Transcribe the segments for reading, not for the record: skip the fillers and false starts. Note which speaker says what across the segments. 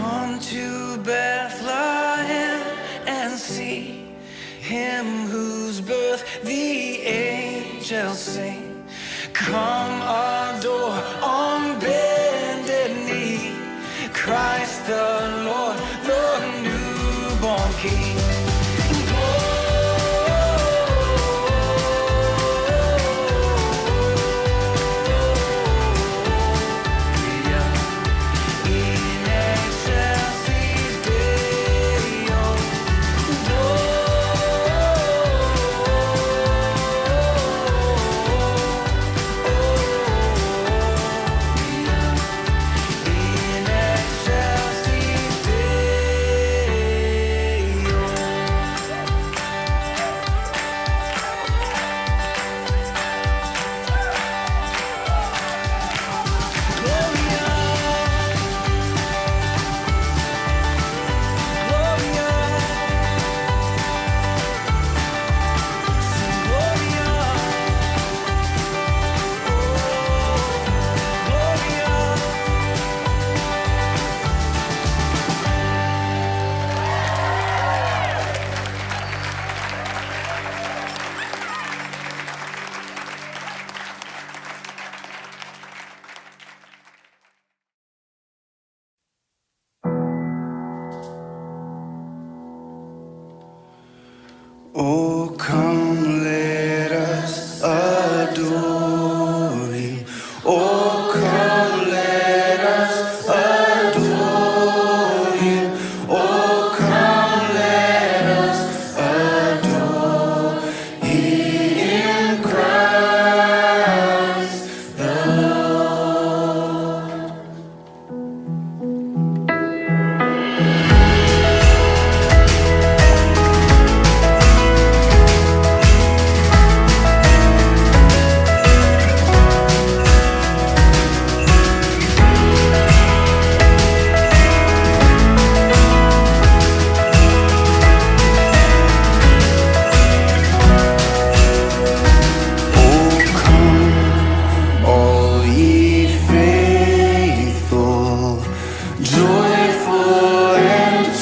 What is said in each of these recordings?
Speaker 1: Come to Bethlehem and see him whose birth the angels sing. Come adore on bended knee Christ the Lord, the newborn King. Oh, come, let us adore him. Oh, come, let us adore him. Oh, come, let us adore him, Christ the Lord.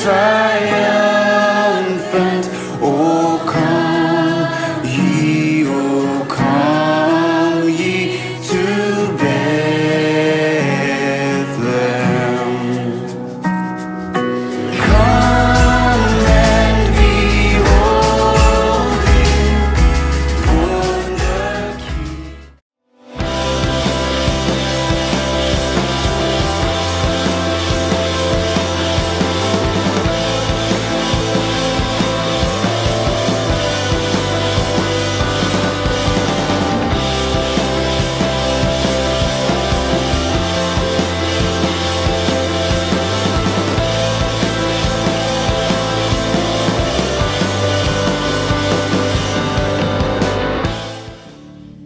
Speaker 1: Triumphant, oh come ye to Bethlehem. Come and behold him, born the King.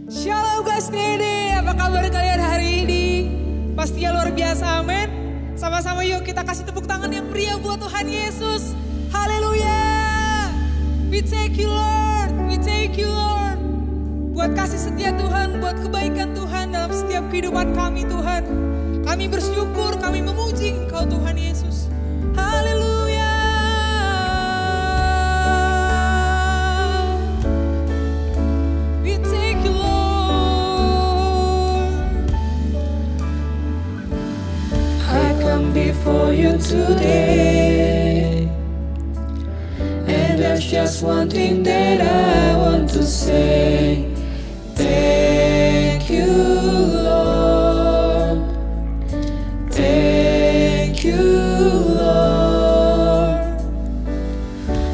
Speaker 2: Shalom guys Nede, apa kabar kalian hari ini? Pastinya luar biasa, amin. Sama-sama yuk kita kasih tepuk tangan yang meriah buat Tuhan Yesus. Haleluya. We thank you Lord, we thank you Lord. Buat kasih setia Tuhan, buat kebaikan Tuhan dalam setiap kehidupan kami Tuhan. Kami bersyukur, kami memuji Engkau Tuhan Yesus. Haleluya. We thank you Lord. I come before you today, and there's just one thing that I want to say. Thank you Lord, thank you Lord,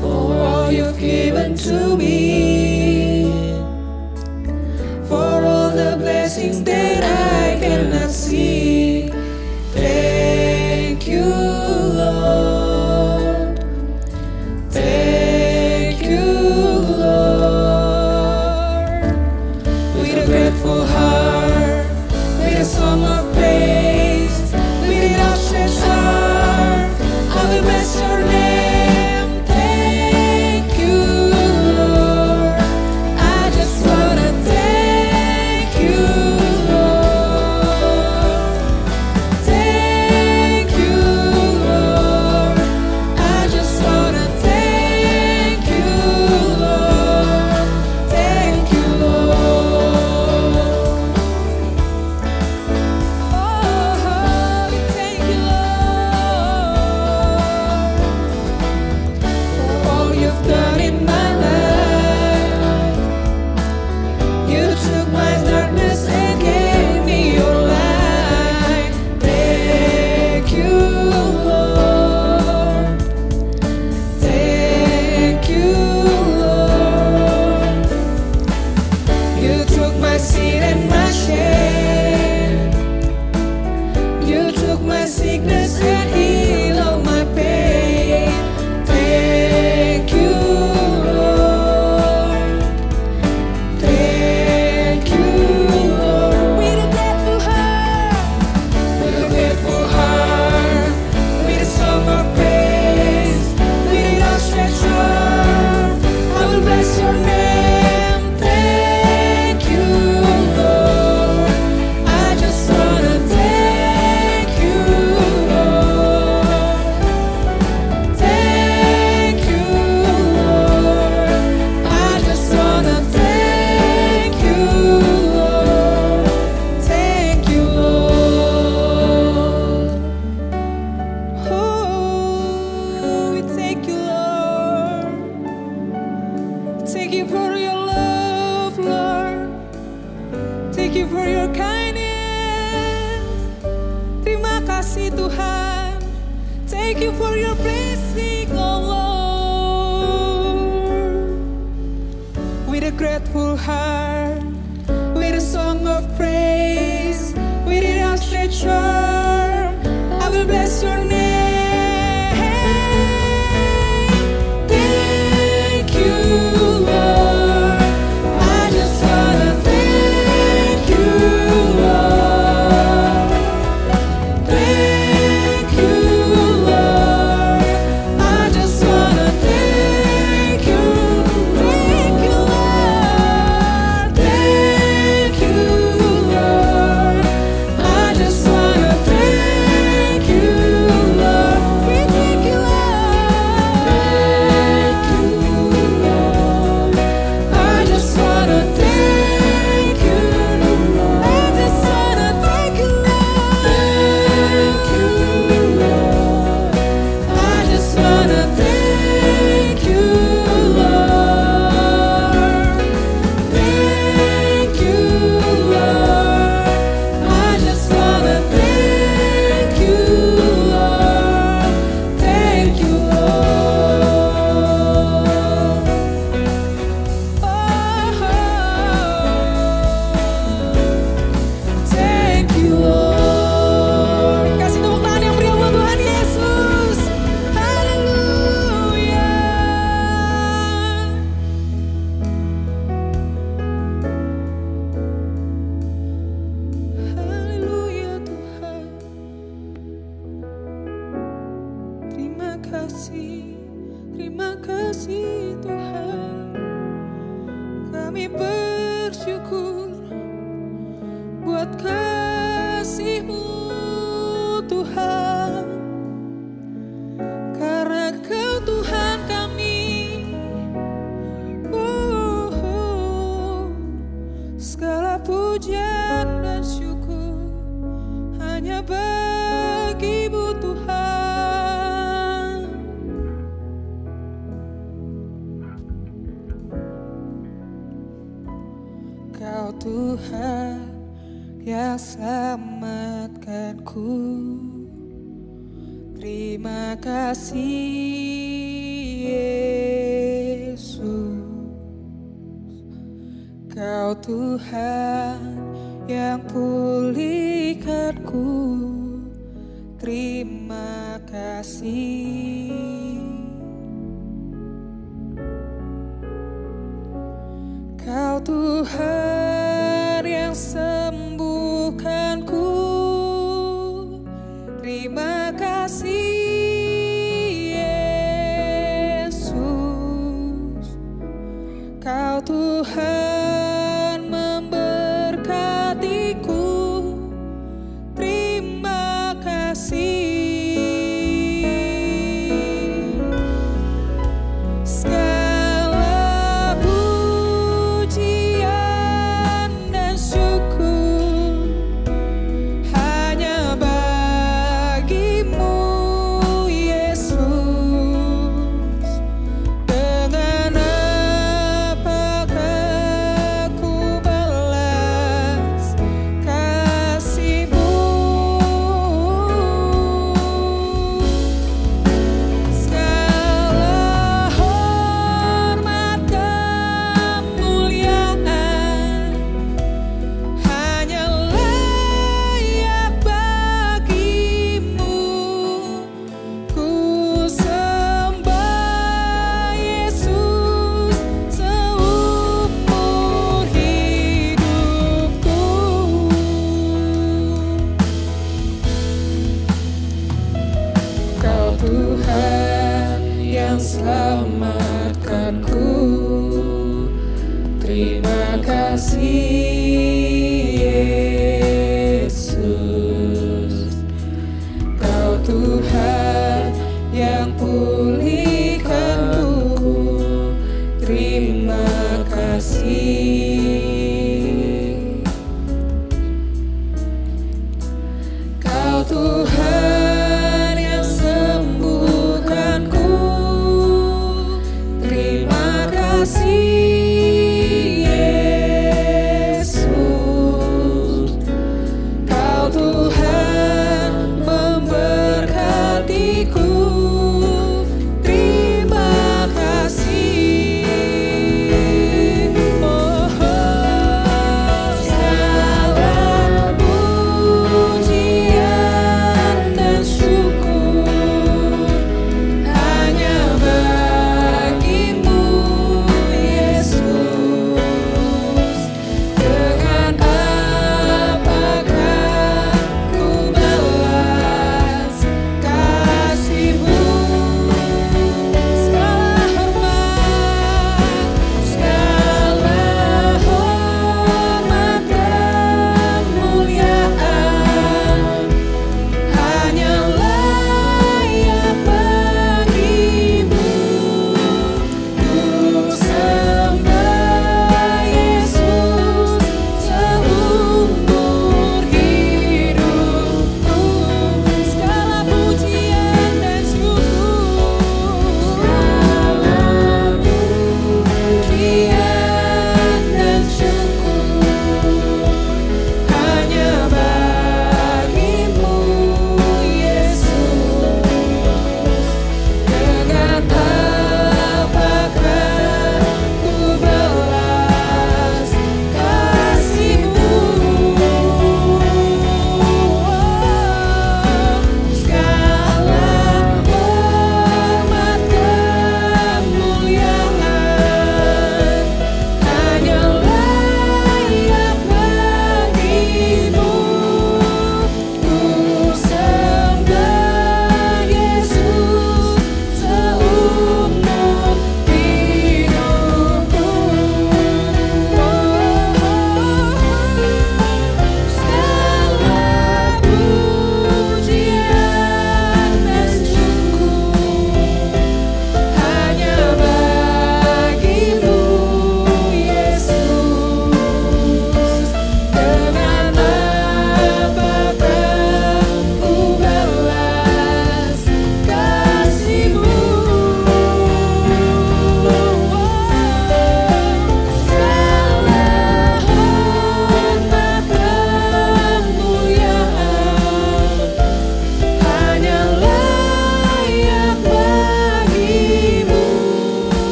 Speaker 2: for all you've given to me, for all the blessings that I cannot see. Thank you Lord, thank you Lord. With a grateful goodness and heal all my pain. Thank you, Lord. Thank you, Lord. With a grateful heart, with a song of praise, with outstretched arm, I will bless your name. Thank you, Lord. I just wanna thank you, Lord. Thank you, Lord. I just wanna thank you, Lord. Thank you, Lord. Oh, we thank you, Lord. Thank you for your love, Lord. Thank you for your kindness. Terima kasih Tuhan. Thank you for your blessing, oh Lord. With a grateful heart, with a song of praise, with an outstretched arm, I will bless your name. Thank you, Lord. I just wanna thank you, Lord. Thank you, Lord. I just wanna thank you, Lord. Thank you, Lord. I just wanna thank you, Lord. We thank you, Lord. Thank you, Lord. I just wanna thank you, Lord. I just wanna thank you, Lord. Thank you, Lord. I just wanna thank you, Lord. Thank you, Lord. I just wanna thank you, Lord. Thank you, Lord. Thank you, Lord. Kasih tepuk tangan yang meriah buat Tuhan Yesus. Haleluya. Haleluya Tuhan. Terima kasih Tuhan. Kami bersyukur buat kasih-Mu Tuhan. Karena Kau Tuhan kami. Segala pujian dan syukur hanya bagi-Mu Tuhan. Kau Tuhan yang selamatkanku. Terima kasih Yesus. Kau Tuhan yang pulihkanku. Terima kasih. Kau Tuhan yang sembuhkanku. Terima kasih Yesus. Kau Tuhan memberkatiku. Terima kasih. Segala pujian dan syukur hanya bagi-Mu Yesus. Dengan apakah
Speaker 1: yang selamatkanku. Terima kasih Yesus, Kau Tuhan yang pulihkanku. Terima kasih. Kau Tuhan yang sembuhkanku. Terima kasih Yesus, Kau Tuhan memberkatiku. Terima kasih. Oh,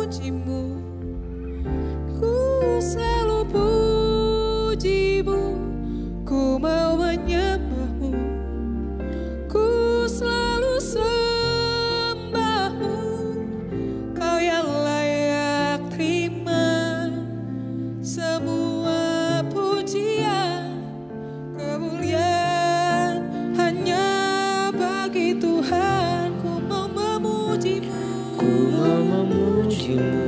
Speaker 2: memujimu, ku selalu pujimu, ku mau menyembahmu, ku selalu sembahmu, kau yang layak terima semua pujian, kemuliaan hanya bagi Tuhan. Ku mau memujimu,
Speaker 1: ku mau memujimu,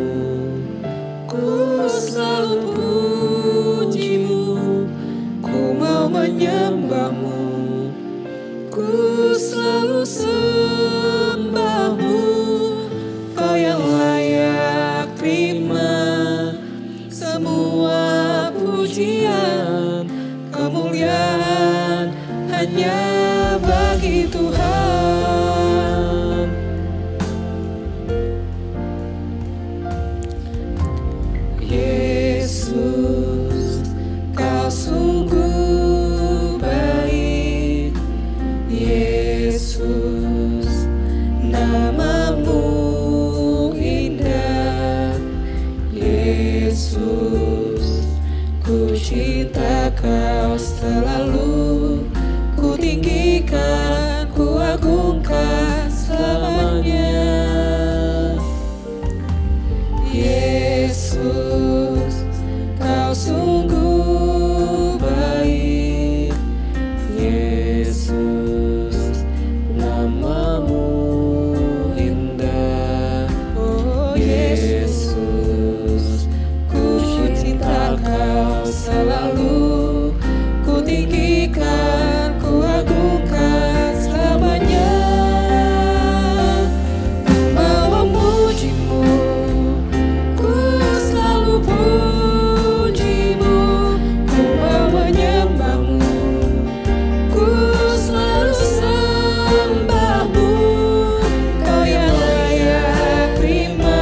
Speaker 2: ku selalu pujimu, ku mau menyembahmu, ku selalu sembahmu, kau yang layak terima semua pujian, kemuliaan hanya bagi Tuhan. Yesus, kau sungguh baik. Yesus, namamu indah. Yesus, ku cinta kau selalu, ku tinggikan, ku agungkan selamanya. Yesus, kau sungguh baik. Yesus, namamu indah. Oh Yesus, ku cinta kau selalu, ku tinggikan, ku agungkan selamanya. Ku mau memujimu, ku selalu pujimu, ku mau menyembahmu, ku selalu sembahmu, kau yang layak terima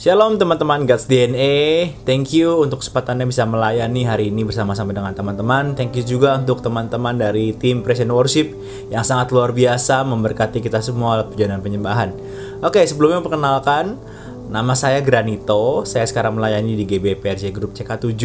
Speaker 3: Shalom teman-teman God's DNA. Thank you untuk kesempatannya bisa melayani hari ini bersama-sama dengan teman-teman. Thank you juga untuk teman-teman dari tim Praise and Worship yang sangat luar biasa memberkati kita semua pujian dan penyembahan. Oke, sebelumnya perkenalkan, nama saya Granito. Saya sekarang melayani di GBPRJ Group CK7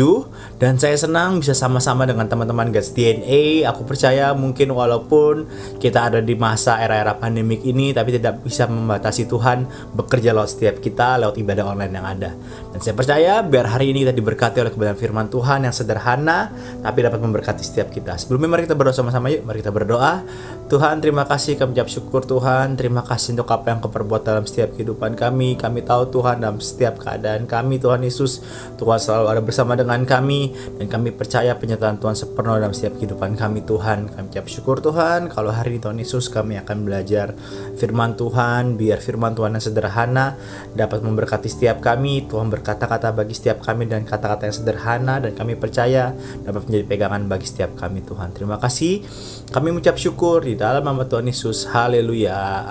Speaker 3: dan saya senang bisa sama-sama dengan teman-teman God's DNA. Aku percaya mungkin walaupun kita ada di masa era-era pandemik ini, tapi tidak bisa membatasi Tuhan bekerja lewat setiap kita lewat ibadah online yang ada. Dan saya percaya biar hari ini kita diberkati oleh kebenaran firman Tuhan yang sederhana tapi dapat memberkati setiap kita. Sebelumnya mari kita berdoa sama-sama yuk. Mari kita berdoa. Tuhan, terima kasih, kami ucap syukur Tuhan. Terima kasih untuk apa yang Kau perbuat dalam setiap kehidupan kami. Kami tahu Tuhan dalam setiap keadaan kami, Tuhan Yesus, Tuhan selalu ada bersama dengan kami, dan kami percaya penyertaan Tuhan sepenuhnya dalam setiap kehidupan kami Tuhan. Kami ucap syukur Tuhan, kalau hari ini Tuhan Yesus kami akan belajar firman Tuhan, biar firman Tuhan yang sederhana dapat memberkati setiap kami. Tuhan berkata-kata bagi setiap kami dan kata-kata yang sederhana, dan kami percaya dapat menjadi pegangan bagi setiap kami Tuhan. Terima kasih, kami mengucap syukur di dalam nama Tuhan Yesus. Haleluya,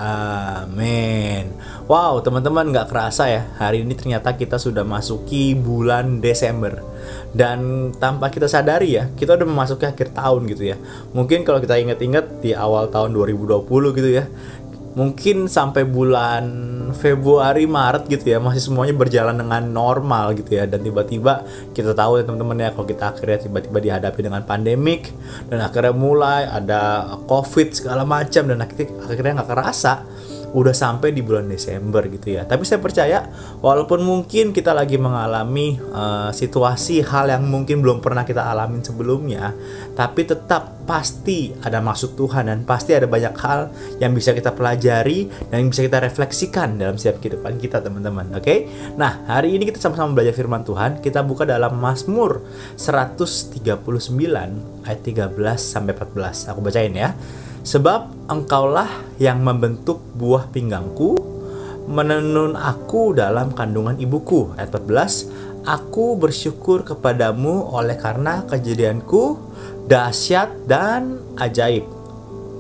Speaker 3: amin. Wow teman-teman, gak kerasa ya, hari ini ternyata kita sudah masuki bulan Desember. Dan tanpa kita sadari ya, kita udah memasuki akhir tahun gitu ya. Mungkin kalau kita ingat-ingat di awal tahun 2020 gitu ya, mungkin sampai bulan Februari, Maret gitu ya, masih semuanya berjalan dengan normal gitu ya. Dan tiba-tiba kita tahu ya teman-teman ya, kalau kita akhirnya tiba-tiba dihadapi dengan pandemik, dan akhirnya mulai ada COVID segala macam, dan akhirnya nggak kerasa udah sampai di bulan Desember gitu ya. Tapi saya percaya walaupun mungkin kita lagi mengalami situasi hal yang mungkin belum pernah kita alamin sebelumnya, tapi tetap pasti ada maksud Tuhan dan pasti ada banyak hal yang bisa kita pelajari dan yang bisa kita refleksikan dalam setiap kehidupan kita teman-teman. Oke? Nah, hari ini kita sama-sama belajar firman Tuhan. Kita buka dalam Mazmur 139 ayat 13 sampai 14. Aku bacain ya. Sebab engkaulah yang membentuk buah pinggangku, menenun aku dalam kandungan ibuku. Ayat 14, aku bersyukur kepadamu oleh karena kejadianku dahsyat dan ajaib.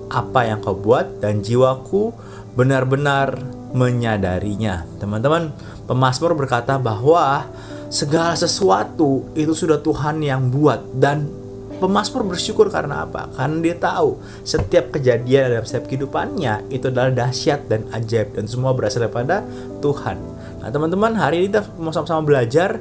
Speaker 3: Apa yang kau buat dan jiwaku benar-benar menyadarinya. Teman-teman, pemazmur berkata bahwa segala sesuatu itu sudah Tuhan yang buat, dan pemazmur bersyukur karena apa? Karena dia tahu setiap kejadian dalam setiap kehidupannya itu adalah dahsyat dan ajaib, dan semua berasal daripada Tuhan. Nah teman-teman, hari ini kita mau sama-sama belajar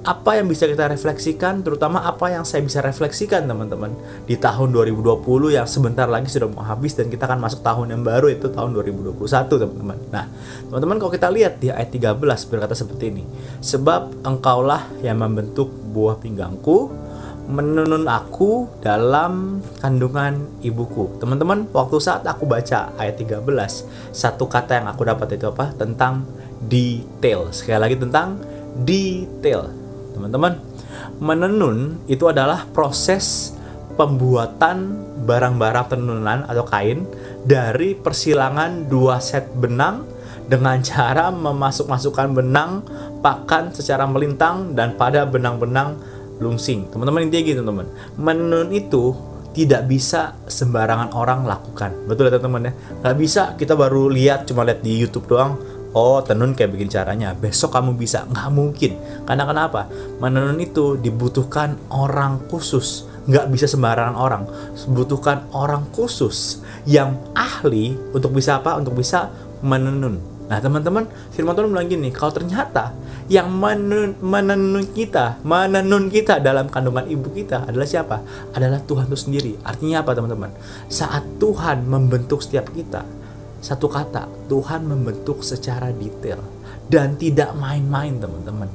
Speaker 3: apa yang bisa kita refleksikan, terutama apa yang saya bisa refleksikan teman-teman di tahun 2020 yang sebentar lagi sudah mau habis, dan kita akan masuk tahun yang baru, itu tahun 2021 teman-teman. Nah teman-teman, kalau kita lihat di ayat 13 berkata seperti ini, sebab engkaulah yang membentuk buah pinggangku, menenun aku dalam kandungan ibuku. Teman-teman, waktu saat aku baca ayat 13, satu kata yang aku dapat itu apa? Tentang detail. Sekali lagi, tentang detail. Teman-teman, menenun itu adalah proses pembuatan barang-barang tenunan atau kain dari persilangan 2 set benang dengan cara memasuk-masukkan benang pakan secara melintang dan pada benang-benang lungsing. Teman-teman, intinya gitu teman-teman. Menenun itu tidak bisa sembarangan orang lakukan. Betul ya teman-teman ya? Gak bisa kita baru lihat, cuma lihat di YouTube doang, oh tenun kayak begini caranya, besok kamu bisa. Nggak mungkin. Karena kenapa? Menenun itu dibutuhkan orang khusus. Nggak bisa sembarangan orang. Dibutuhkan orang khusus yang ahli untuk bisa apa? Untuk bisa menenun. Nah teman-teman, firman Tuhan bilang gini, kalau ternyata yang menenun kita dalam kandungan ibu kita adalah siapa? Adalah Tuhan itu sendiri. Artinya apa teman-teman? Saat Tuhan membentuk setiap kita, satu kata, Tuhan membentuk secara detail dan tidak main-main teman-teman.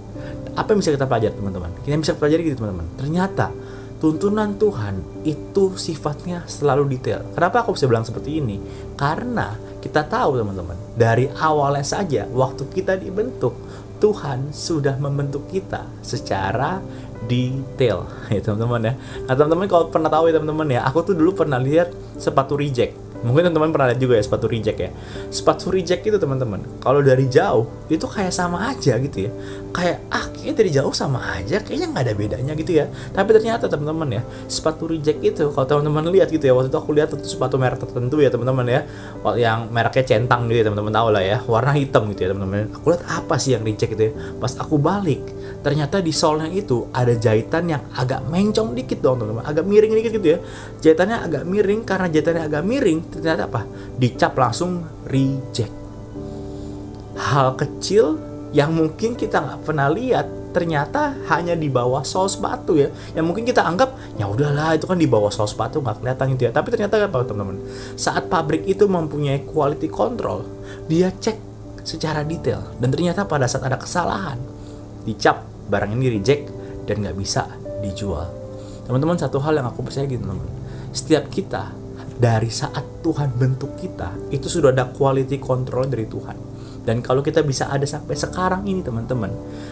Speaker 3: Apa yang bisa kita pelajari teman-teman? Kita bisa pelajari gitu teman-teman. Ternyata tuntunan Tuhan itu sifatnya selalu detail. Kenapa aku bisa bilang seperti ini? Karena kita tahu teman-teman, dari awalnya saja waktu kita dibentuk, Tuhan sudah membentuk kita secara detail ya teman-teman ya. Nah teman-teman, kalau pernah tahu ya teman-teman ya, aku tuh dulu pernah lihat sepatu reject. Mungkin teman-teman pernah lihat juga ya sepatu reject ya. Sepatu reject itu teman-teman, kalau dari jauh itu kayak sama aja gitu ya. Kayak kayaknya dari jauh sama aja, kayaknya nggak ada bedanya gitu ya. Tapi ternyata teman-teman ya, sepatu reject itu kalau teman-teman lihat gitu ya, waktu itu aku lihat itu sepatu merek tertentu ya teman-teman ya, yang mereknya centang gitu ya, teman-teman tahu lah ya, warna hitam gitu ya teman-teman. Aku lihat apa sih yang reject gitu ya. Pas aku balik, ternyata di solnya itu ada jahitan yang agak mencong dikit dong teman-teman, agak miring dikit gitu ya. Jahitannya agak miring, karena jahitannya agak miring ternyata apa? Dicap langsung reject. Hal kecil yang mungkin kita nggak pernah lihat, ternyata hanya di bawah sol sepatu ya. Yang mungkin kita anggap ya udahlah itu kan di bawah sol sepatu nggak kelihatan gitu ya. Tapi ternyata apa teman-teman? Saat pabrik itu mempunyai quality control, dia cek secara detail dan ternyata pada saat ada kesalahan, dicap barang ini reject dan nggak bisa dijual. Teman-teman, satu hal yang aku percaya gitu teman-teman, setiap kita dari saat Tuhan bentuk kita itu sudah ada quality control dari Tuhan. Dan kalau kita bisa ada sampai sekarang ini teman-teman,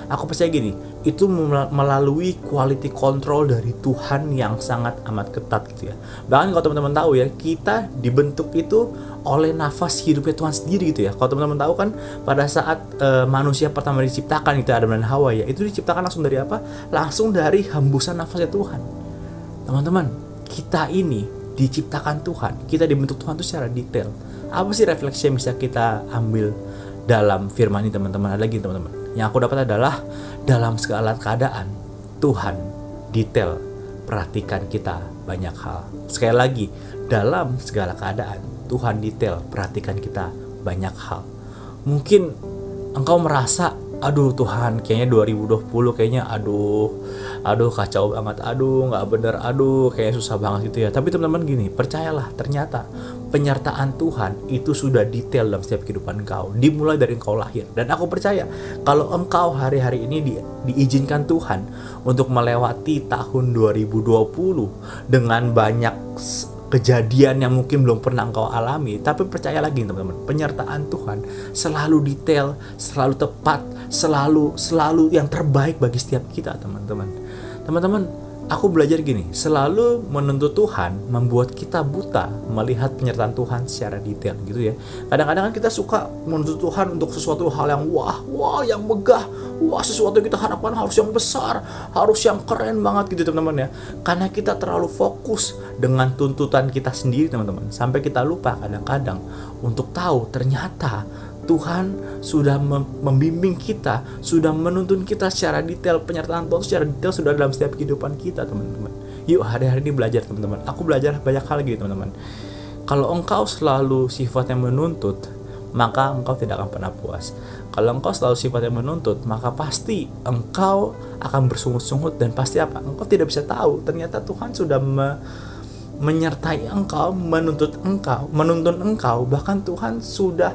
Speaker 3: aku percaya gini, itu melalui quality control dari Tuhan yang sangat amat ketat gitu ya. Bahkan kalau teman-teman tahu ya, kita dibentuk itu oleh nafas hidupnya Tuhan sendiri gitu ya. Kalau teman-teman tahu kan, pada saat manusia pertama diciptakan itu, Adam dan Hawa ya, itu diciptakan langsung dari apa? Langsung dari hembusan nafasnya Tuhan. Teman-teman, kita ini diciptakan Tuhan, kita dibentuk Tuhan itu secara detail. Apa sih refleksi yang bisa kita ambil dalam firman ini teman-teman? Ada lagi teman-teman, yang aku dapat adalah dalam segala keadaan Tuhan detail perhatikan kita banyak hal. Sekali lagi, dalam segala keadaan Tuhan detail perhatikan kita banyak hal. Mungkin engkau merasa, aduh Tuhan, kayaknya 2020 kayaknya aduh kacau banget, aduh nggak bener, aduh kayaknya susah banget gitu ya. Tapi teman-teman gini, percayalah, ternyata penyertaan Tuhan itu sudah detail dalam setiap kehidupan engkau, dimulai dari engkau lahir. Dan aku percaya kalau engkau hari-hari ini diizinkan Tuhan untuk melewati tahun 2020 dengan banyak kejadian yang mungkin belum pernah engkau alami, tapi percaya lagi teman-teman, penyertaan Tuhan selalu detail, selalu tepat, selalu yang terbaik bagi setiap kita teman-teman. Teman-teman, aku belajar gini, selalu menuntut Tuhan membuat kita buta melihat penyertaan Tuhan secara detail gitu ya. Kadang-kadang kan kita suka menuntut Tuhan untuk sesuatu hal yang wah yang megah, sesuatu yang kita harapkan harus yang besar, harus yang keren banget gitu teman-teman ya. Karena kita terlalu fokus dengan tuntutan kita sendiri teman-teman, sampai kita lupa kadang-kadang untuk tahu ternyata Tuhan sudah membimbing kita, sudah menuntun kita secara detail. Penyertaan Tuhan secara detail sudah dalam setiap kehidupan kita teman-teman. Yuk hari-hari ini belajar teman-teman. Aku belajar banyak hal lagi teman-teman. Kalau engkau selalu sifatnya menuntut, maka engkau tidak akan pernah puas. Kalau engkau selalu sifatnya menuntut, maka pasti engkau akan bersungut-sungut dan pasti apa? Engkau tidak bisa tahu ternyata Tuhan sudah menyertai engkau, menuntun engkau, bahkan Tuhan sudah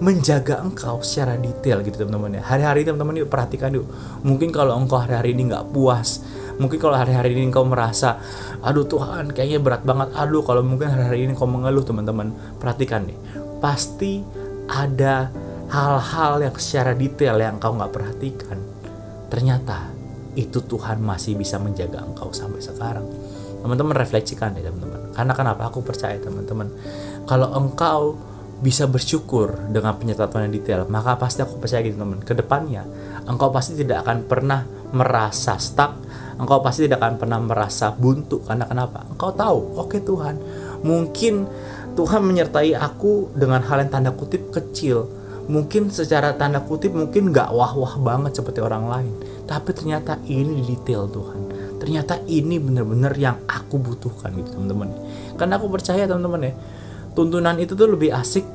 Speaker 3: menjaga engkau secara detail gitu teman-teman ya. Hari-hari teman-teman yuk perhatikan yuk. Mungkin kalau engkau hari-hari ini nggak puas, mungkin kalau hari-hari ini engkau merasa aduh Tuhan kayaknya berat banget, aduh kalau mungkin hari-hari ini engkau mengeluh teman-teman, perhatikan nih, pasti ada hal-hal yang secara detail yang engkau nggak perhatikan. Ternyata itu Tuhan masih bisa menjaga engkau sampai sekarang. Teman-teman refleksikan deh teman-teman. Karena kenapa? Aku percaya teman-teman, kalau engkau bisa bersyukur dengan penyertaan yang detail, maka pasti aku percaya gitu teman, kedepannya engkau pasti tidak akan pernah merasa stuck, engkau pasti tidak akan pernah merasa buntu. Karena kenapa? Engkau tahu, oke Tuhan, mungkin Tuhan menyertai aku dengan hal yang tanda kutip kecil, mungkin secara tanda kutip mungkin gak wah-wah banget seperti orang lain, tapi ternyata ini detail Tuhan, ternyata ini benar-benar yang aku butuhkan gitu teman-teman. Karena aku percaya teman-teman ya, tuntunan itu tuh lebih asik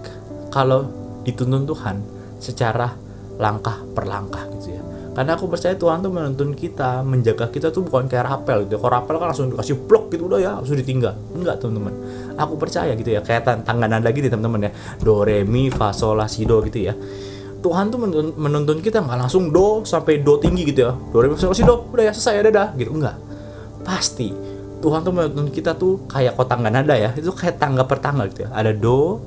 Speaker 3: kalau dituntun Tuhan secara langkah per langkah gitu ya. Karena aku percaya Tuhan tuh menuntun kita, menjaga kita tuh bukan kayak rapel gitu. Kalau rapel kan langsung dikasih blok gitu udah ya, langsung ditinggal. Enggak teman-teman. Aku percaya gitu ya, kayak tangga nada gitu teman-teman ya. Do, re, mi, fa, sol, la, si, do gitu ya. Tuhan tuh menuntun kita nggak langsung do sampai do tinggi gitu ya. Do, re, mi, fa, sol, la, si, do. Udah ya selesai, dadah gitu. Enggak. Pasti Tuhan tuh menuntun kita tuh kayak kok tangga nada ya, itu kayak tangga per tangga gitu ya. Ada do,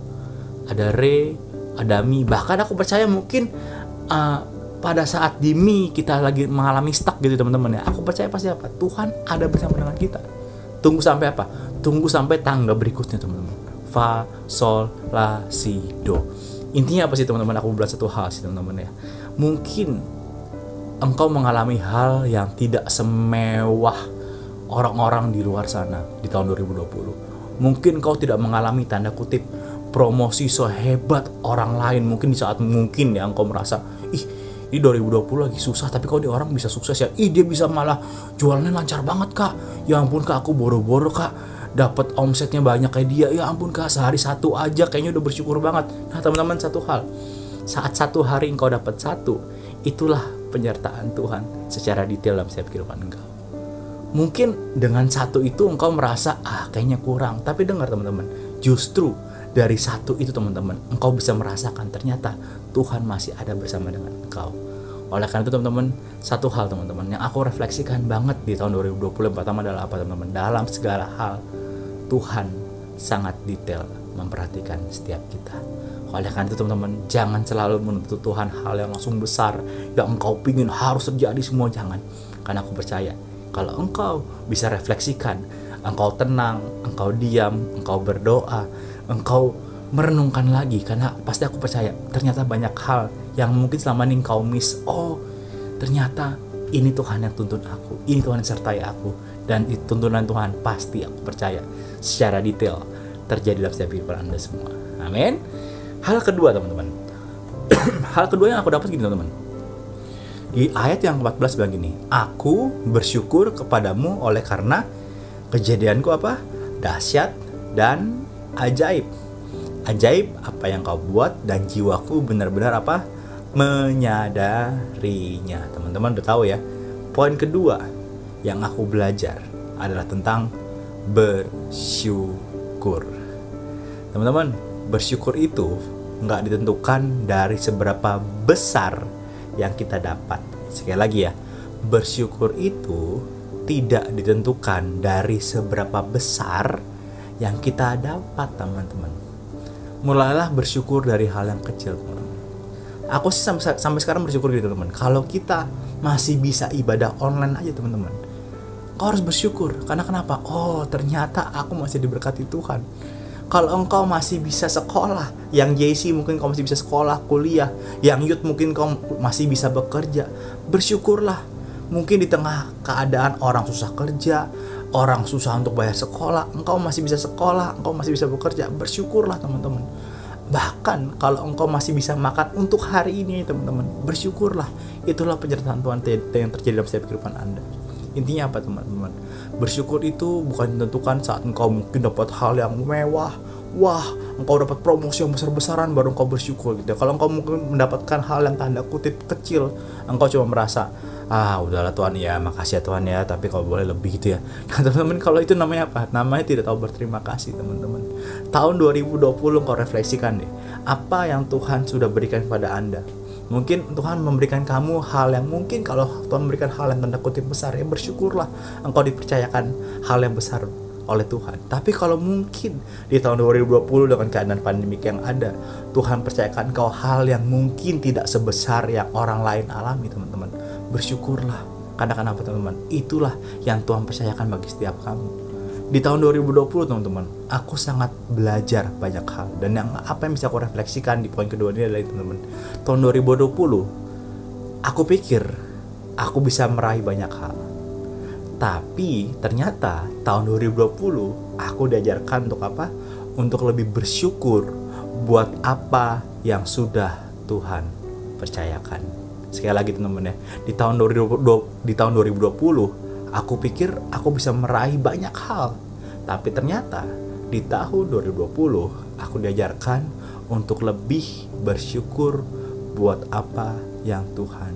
Speaker 3: ada re, ada mi. Bahkan aku percaya mungkin pada saat di mi kita lagi mengalami stuck gitu teman-teman ya, aku percaya pasti apa? Tuhan ada bersama dengan kita. Tunggu sampai apa? Tunggu sampai tangga berikutnya teman-teman. fa, sol, la, si, do. Intinya apa sih teman-teman? Aku bilang satu hal sih teman-teman ya. Mungkin engkau mengalami hal yang tidak semewah orang-orang di luar sana di tahun 2020. Mungkin kau tidak mengalami tanda kutip promosi sehebat orang lain. Mungkin di saat mungkin ya engkau merasa, ini 2020 lagi susah, tapi kok dia orang bisa sukses ya. Dia bisa malah jualannya lancar banget kak. Ya ampun kak, aku boro-boro kak dapat omsetnya banyak kayak dia. Ya ampun kak, sehari satu aja kayaknya udah bersyukur banget. Nah teman-teman, satu hal, saat satu hari engkau dapat satu, itulah penyertaan Tuhan secara detail dalam setiap kehidupan engkau. Mungkin dengan satu itu engkau merasa kayaknya kurang. Tapi dengar teman-teman, justru dari satu itu teman-teman, engkau bisa merasakan ternyata Tuhan masih ada bersama dengan engkau. Oleh karena itu teman-teman, satu hal teman-teman yang aku refleksikan banget di tahun 2020 yang pertama adalah apa teman-teman? Dalam segala hal Tuhan sangat detail memperhatikan setiap kita. Oleh karena itu teman-teman, jangan selalu menuntut Tuhan hal yang langsung besar yang engkau pingin harus terjadi semua, jangan. Karena aku percaya kalau engkau bisa refleksikan, engkau tenang, engkau diam, engkau berdoa, engkau merenungkan lagi, karena pasti aku percaya ternyata banyak hal yang mungkin selama ini engkau miss. Ternyata ini Tuhan yang tuntun aku, ini Tuhan yang sertai aku, dan tuntunan Tuhan pasti aku percaya secara detail terjadi dalam setiap kehidupan Anda semua. Amin. Hal kedua teman-teman, hal kedua yang aku dapat gini teman-teman, di ayat yang 14 bilang gini, aku bersyukur kepadamu oleh karena kejadianku apa? Dahsyat dan ajaib. Ajaib apa yang kau buat dan jiwaku benar-benar apa? Menyadarinya. Teman-teman udah tahu ya. Poin kedua yang aku belajar adalah tentang bersyukur. Teman-teman, bersyukur itu nggak ditentukan dari seberapa besar yang kita dapat. Sekali lagi ya, bersyukur itu tidak ditentukan dari seberapa besar yang kita dapat teman-teman. Mulailah bersyukur dari hal yang kecil teman-teman. Aku sih sampai sekarang bersyukur gitu teman-teman. Kalau kita masih bisa ibadah online aja teman-teman, kau harus bersyukur. Karena kenapa? Ternyata aku masih diberkati Tuhan. Kalau engkau masih bisa sekolah, yang JC mungkin kau masih bisa sekolah, kuliah, yang youth mungkin kau masih bisa bekerja, bersyukurlah. Mungkin di tengah keadaan orang susah kerja, orang susah untuk bayar sekolah, engkau masih bisa sekolah, engkau masih bisa bekerja, bersyukurlah teman-teman. Bahkan kalau engkau masih bisa makan untuk hari ini teman-teman, bersyukurlah. Itulah penyertaan Tuhan yang terjadi dalam setiap kehidupan Anda. Intinya apa teman-teman? Bersyukur itu bukan ditentukan saat engkau mungkin dapat hal yang mewah, engkau dapat promosi yang besar-besaran baru engkau bersyukur gitu. Kalau engkau mungkin mendapatkan hal yang tanda kutip kecil, engkau cuma merasa udahlah Tuhan ya, makasih ya Tuhan ya, tapi kalau boleh lebih gitu ya. Nah teman-teman, kalau itu namanya apa? Namanya tidak tahu berterima kasih teman-teman. Tahun 2020 engkau refleksikan deh, apa yang Tuhan sudah berikan kepada Anda. Mungkin Tuhan memberikan kamu hal yang mungkin kalau Tuhan memberikan hal yang tanda kutip besar, ya bersyukurlah engkau dipercayakan hal yang besar oleh Tuhan. Tapi kalau mungkin di tahun 2020 dengan keadaan pandemik yang ada, Tuhan percayakan kau hal yang mungkin tidak sebesar yang orang lain alami teman-teman, bersyukurlah. Karena kenapa teman-teman? Itulah yang Tuhan percayakan bagi setiap kamu. Di tahun 2020 teman-teman, aku sangat belajar banyak hal. Dan yang apa yang bisa aku refleksikan di poin kedua ini adalah teman-teman, tahun 2020 aku pikir aku bisa meraih banyak hal. Tapi ternyata tahun 2020 aku diajarkan untuk apa? Untuk lebih bersyukur buat apa yang sudah Tuhan percayakan. Sekali lagi teman-teman ya, di tahun 2020 aku pikir aku bisa meraih banyak hal. Tapi ternyata di tahun 2020 aku diajarkan untuk lebih bersyukur buat apa yang Tuhan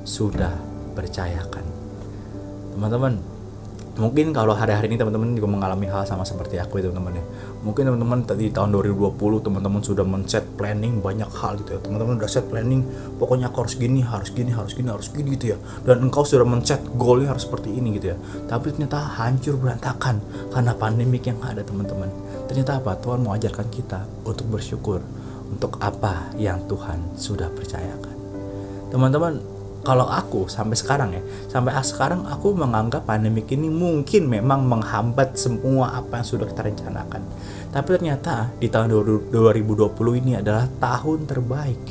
Speaker 3: sudah percayakan. Teman-teman, mungkin kalau hari-hari ini teman-teman juga mengalami hal sama seperti aku ya teman-teman ya. Mungkin teman-teman tadi tahun 2020 teman-teman sudah men-set planning banyak hal gitu ya. Teman-teman udah set planning, pokoknya aku harus gini gitu ya. Dan engkau sudah men-set goalnya harus seperti ini gitu ya. Tapi ternyata hancur berantakan karena pandemik yang ada teman-teman. Ternyata apa? Tuhan mau ajarkan kita untuk bersyukur untuk apa yang Tuhan sudah percayakan. Teman-teman, Kalau aku sampai sekarang aku menganggap pandemi ini mungkin memang menghambat semua apa yang sudah kita rencanakan. Tapi ternyata di tahun 2020 ini adalah tahun terbaik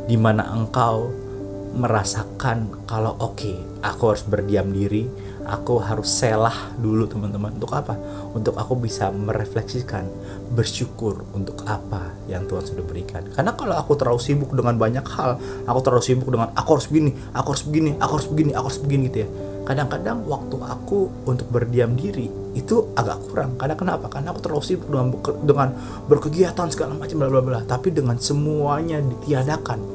Speaker 3: di mana engkau merasakan kalau oke, aku harus berdiam diri, aku harus selah dulu teman-teman. Untuk apa? Untuk aku bisa merefleksikan, bersyukur untuk apa yang Tuhan sudah berikan. Karena kalau aku terlalu sibuk dengan banyak hal, aku terlalu sibuk dengan aku harus begini, aku harus begini, aku harus begini, aku harus begini gitu ya. Kadang-kadang waktu aku untuk berdiam diri itu agak kurang. Karena kenapa? Karena aku terlalu sibuk dengan berkegiatan segala macam bla bla bla. Tapi dengan semuanya ditiadakan.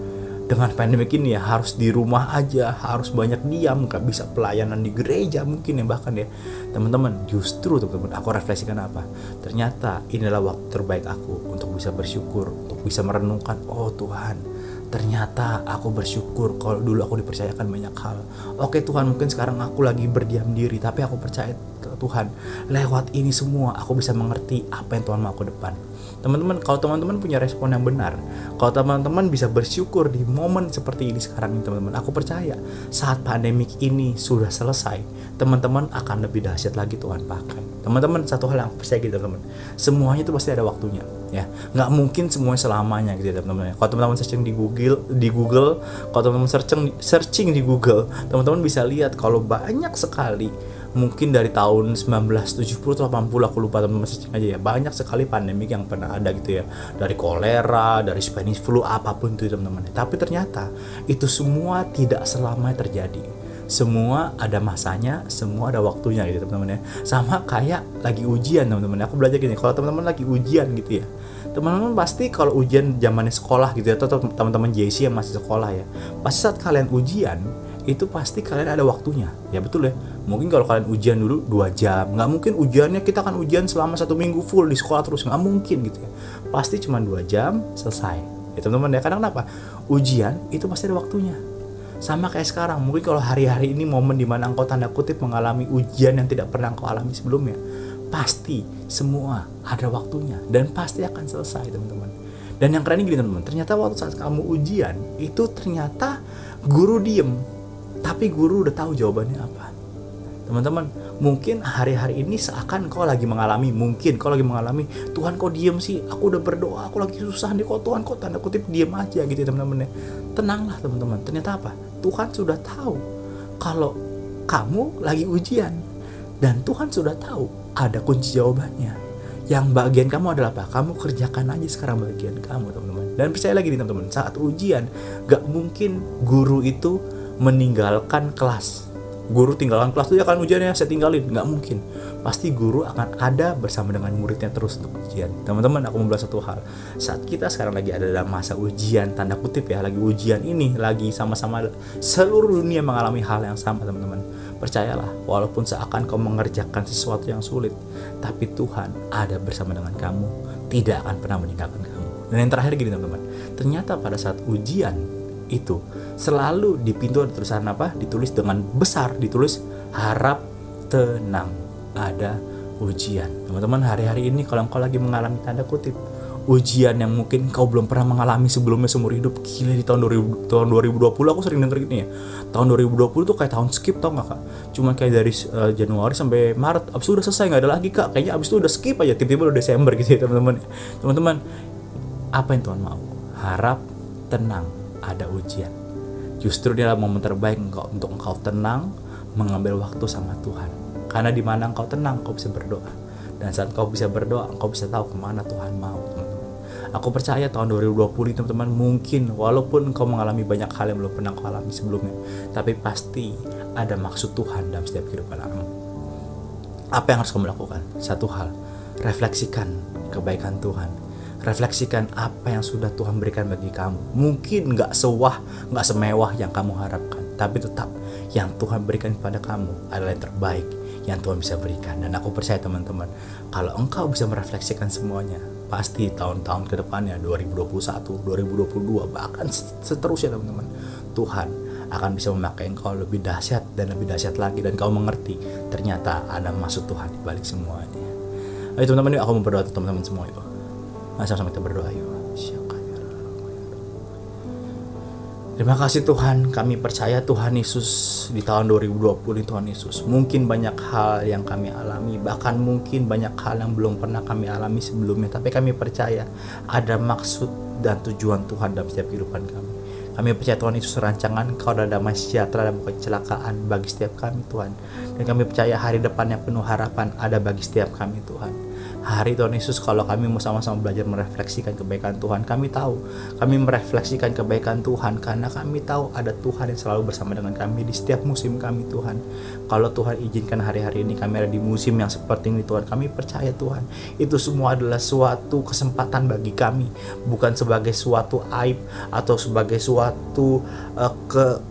Speaker 3: Dengan pandemi ini ya harus di rumah aja, harus banyak diam, gak bisa pelayanan di gereja mungkin ya bahkan ya. Teman-teman, justru teman-teman aku refleksikan apa? Ternyata inilah waktu terbaik aku untuk bisa bersyukur, untuk bisa merenungkan, oh Tuhan, ternyata aku bersyukur kalau dulu aku dipercayakan banyak hal. Oke Tuhan, mungkin sekarang aku lagi berdiam diri, tapi aku percaya Tuhan, lewat ini semua aku bisa mengerti apa yang Tuhan mau ke depan. Teman-teman, kalau teman-teman punya respon yang benar, kalau teman-teman bisa bersyukur di momen seperti ini sekarang ini teman-teman, aku percaya saat pandemik ini sudah selesai, teman-teman akan lebih dahsyat lagi Tuhan pakai. Teman-teman, satu hal yang percaya gitu teman-teman, semuanya itu pasti ada waktunya ya, nggak mungkin semuanya selamanya gitu ya teman-teman. Kalau teman-teman searching di Google, kalau teman-teman searching di Google, teman-teman bisa lihat kalau banyak sekali, mungkin dari tahun 1970 atau 80 aku lupa teman-teman searching aja ya, banyak sekali pandemik yang pernah ada gitu ya, dari kolera, dari Spanish flu, apapun itu teman-teman. Tapi ternyata itu semua tidak selamanya terjadi. Semua ada masanya, semua ada waktunya gitu teman-teman ya. Sama kayak lagi ujian teman-teman. Aku belajar gini, kalau teman-teman lagi ujian gitu ya, teman-teman pasti kalau ujian zamannya sekolah gitu ya, atau teman-teman JC yang masih sekolah ya, pasti saat kalian ujian itu pasti kalian ada waktunya. Ya betul ya. Mungkin kalau kalian ujian dulu 2 jam, nggak mungkin ujiannya kita akan ujian selama 1 minggu full di sekolah terus, nggak mungkin gitu ya. Pasti cuma 2 jam selesai. Ya teman-teman ya, kadang kenapa? Ujian itu pasti ada waktunya. Sama kayak sekarang, mungkin kalau hari-hari ini momen dimana engkau tanda kutip mengalami ujian yang tidak pernah engkau alami sebelumnya, pasti semua ada waktunya dan pasti akan selesai teman-teman. Dan yang keren gini teman-teman, ternyata waktu saat kamu ujian itu ternyata guru diem, tapi guru udah tahu jawabannya apa. Teman-teman, mungkin hari-hari ini seakan kau lagi mengalami, Tuhan kok diem sih, aku udah berdoa, aku lagi susah nih kok Tuhan kok tanda kutip diem aja gitu ya teman-teman ya. Tenanglah teman-teman, ternyata apa? Tuhan sudah tahu kalau kamu lagi ujian, dan Tuhan sudah tahu ada kunci jawabannya. Yang bagian kamu adalah apa? Kamu kerjakan aja sekarang bagian kamu teman-teman. Dan percaya lagi nih teman-teman, saat ujian gak mungkin guru itu meninggalkan kelas. Guru tinggalkan kelas itu ya kan ujiannya saya tinggalin, nggak mungkin. Pasti guru akan ada bersama dengan muridnya terus untuk ujian. Teman-teman, aku mau bilang satu hal. Saat kita sekarang lagi ada dalam masa ujian, tanda kutip ya, lagi ujian ini, lagi sama-sama seluruh dunia mengalami hal yang sama teman-teman. Percayalah, walaupun seakan kau mengerjakan sesuatu yang sulit, tapi Tuhan ada bersama dengan kamu, tidak akan pernah meninggalkan kamu. Dan yang terakhir gini teman-teman, ternyata pada saat ujian itu selalu di pintu ada tulisan apa? Ditulis dengan besar, ditulis harap tenang, ada ujian. Teman-teman, hari-hari ini kalau engkau lagi mengalami tanda kutip ujian yang mungkin kau belum pernah mengalami sebelumnya seumur hidup, gila di tahun 2020 aku sering denger gini ya. Tahun 2020 tuh kayak tahun skip, tau gak kak? Cuma kayak dari Januari sampai Maret, abis itu udah selesai, gak ada lagi kak. Kayaknya abis itu udah skip aja, tiba-tiba udah Desember gitu ya teman-teman. Teman-teman, apa yang Tuhan mau? Harap tenang, ada ujian. Justru dia momen terbaik untuk engkau tenang, mengambil waktu sama Tuhan. Karena di mana engkau tenang, engkau bisa berdoa. Dan saat engkau bisa berdoa, engkau bisa tahu kemana Tuhan mau, teman-teman. Aku percaya tahun 2020 teman-teman, mungkin walaupun engkau mengalami banyak hal yang belum pernah engkau alami sebelumnya, tapi pasti ada maksud Tuhan dalam setiap kehidupan kamu. Apa yang harus kamu lakukan? Satu hal, refleksikan kebaikan Tuhan. Refleksikan apa yang sudah Tuhan berikan bagi kamu. Mungkin gak semewah yang kamu harapkan, tapi tetap yang Tuhan berikan kepada kamu adalah yang terbaik yang Tuhan bisa berikan. Dan aku percaya teman-teman, kalau engkau bisa merefleksikan semuanya, pasti tahun-tahun ke depannya, 2021, 2022, bahkan seterusnya teman-teman, Tuhan akan bisa memakai engkau lebih dahsyat dan lebih dahsyat lagi. Dan kau mengerti ternyata ada maksud Tuhan di balik semuanya. Ayo teman-teman, aku mau berdoa untuk teman-teman semua itu. Sama-sama kita berdoa yuk. Terima kasih Tuhan, kami percaya Tuhan Yesus di tahun 2020 ini Tuhan Yesus. Mungkin banyak hal yang kami alami, bahkan mungkin banyak hal yang belum pernah kami alami sebelumnya. Tapi kami percaya ada maksud dan tujuan Tuhan dalam setiap kehidupan kami. Kami percaya Tuhan Yesus rancangan Kau ada damai sejahtera dan bukan kecelakaan bagi setiap kami Tuhan. Dan kami percaya hari depan yang penuh harapan ada bagi setiap kami Tuhan. Hari Tuhan Yesus, kalau kami mau sama-sama belajar merefleksikan kebaikan Tuhan, kami tahu kami merefleksikan kebaikan Tuhan karena kami tahu ada Tuhan yang selalu bersama dengan kami di setiap musim kami Tuhan. Kalau Tuhan izinkan hari-hari ini kami ada di musim yang seperti ini Tuhan, kami percaya Tuhan itu semua adalah suatu kesempatan bagi kami, bukan sebagai suatu aib atau sebagai suatu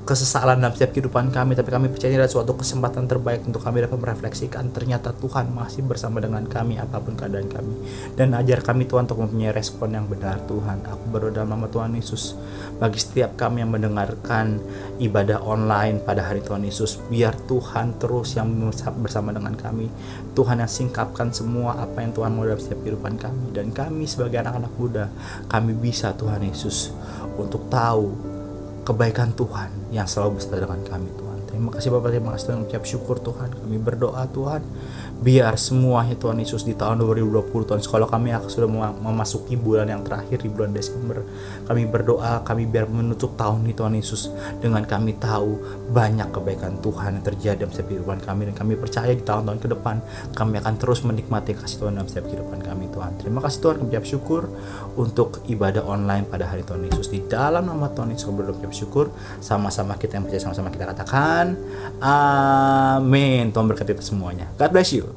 Speaker 3: kesesalan dalam setiap kehidupan kami, tapi kami percaya ini adalah suatu kesempatan terbaik untuk kami dapat merefleksikan ternyata Tuhan masih bersama dengan kami apapun keadaan kami, dan ajar kami Tuhan untuk mempunyai respon yang benar Tuhan. Aku berdoa dalam nama Tuhan Yesus bagi setiap kami yang mendengarkan ibadah online pada hari Tuhan Yesus, biar Tuhan terus yang bersama dengan kami. Tuhan yang singkapkan semua apa yang Tuhan mau dalam setiap kehidupan kami, dan kami sebagai anak-anak muda, kami bisa Tuhan Yesus untuk tahu kebaikan Tuhan yang selalu beserta dengan kami Tuhan. Terima kasih Bapak, terima kasih Tuhan, mengucap syukur Tuhan. Kami berdoa Tuhan, biar semuanya Tuhan Yesus di tahun 2020 Tuhan, kalau kami sudah memasuki bulan yang terakhir di bulan Desember, kami berdoa kami biar menutup tahun ini Tuhan Yesus dengan kami tahu banyak kebaikan Tuhan yang terjadi dalam setiap kehidupan kami, dan kami percaya di tahun-tahun ke depan kami akan terus menikmati kasih Tuhan dalam setiap kehidupan kami Tuhan. Terima kasih Tuhan, kami ucap syukur untuk ibadah online pada hari Tuhan Yesus. Di dalam nama Tuhan Yesus kami berdoa syukur, sama-sama kita yang percaya, sama-sama kita katakan amin. Tuhan berkati kita semuanya. God bless you.